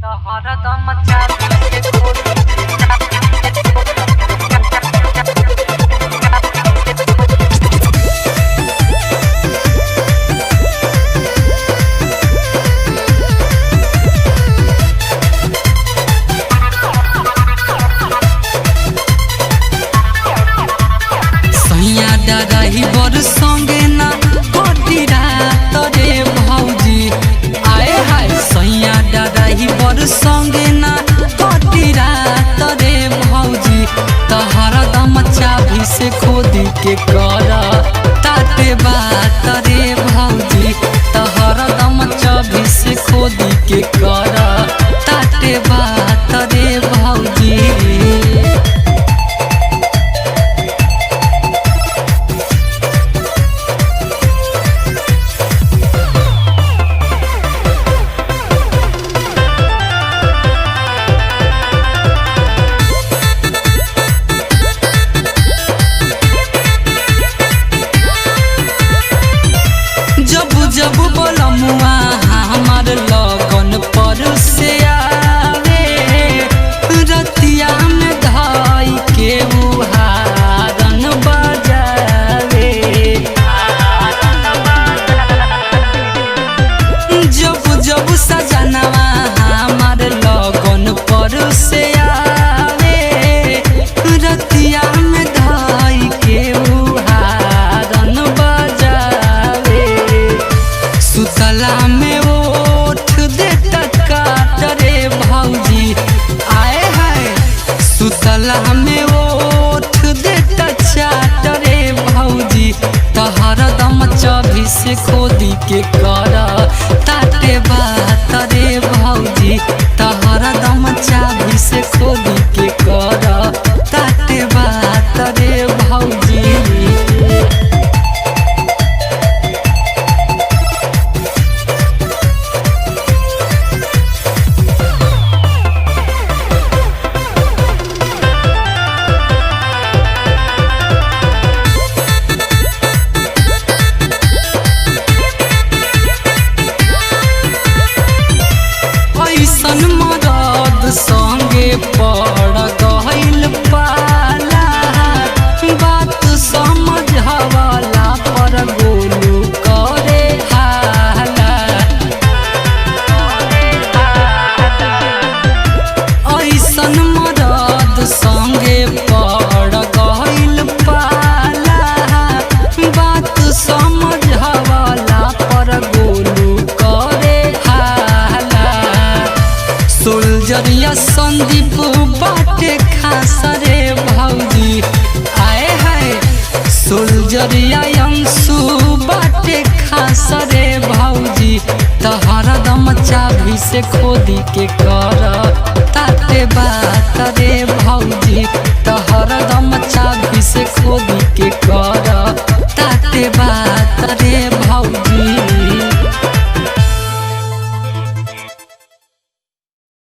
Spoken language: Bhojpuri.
हरदम चाबी से ड्राइवर संगे ना कटी रात रे भौजी। आए हाय सैया ड्राइवर संगे ना कटी रात रे भौजी। तो हरदम चाबी से खोदी के कर ताते बात रे भौजी। तो हरदम चाबी से खोदी के कर ताते बात रे भौजी। जब बोलमुआ हमार लगन पर से आवे रतिया में धाई के हारन बजावे। जब सजनवा हमार लगन पर से आवे रतिया में धाई के हारन बजावे। सुतला में ओठ देता काट रे भौजी। आए हाय सुतला में ओठ देता चाट रे भौजी। तो हरदम चाबी से खोदी के कर ताते बात रे भौजी। तो हरदम चाबी से खोदी के कर ताते बात रे भौजी। ऐसन मरद संगे पड़ गइल पाला। बात समझवाला पर गोलू करे हाला। ऐसन मरद संगे पड़ गइल पाला। बात समझवाला पर गोलू करे हाला। सोल्जरिया संदीप बाटे खास रे भौजी। आए हाय सोल्जरिया अंशु बाटे खास रे भौजी। तो हरदम चाबी से खोदी के कर ताते बात रे भौजी। तो हरदम चाबी से खोदी के कर ताते बात।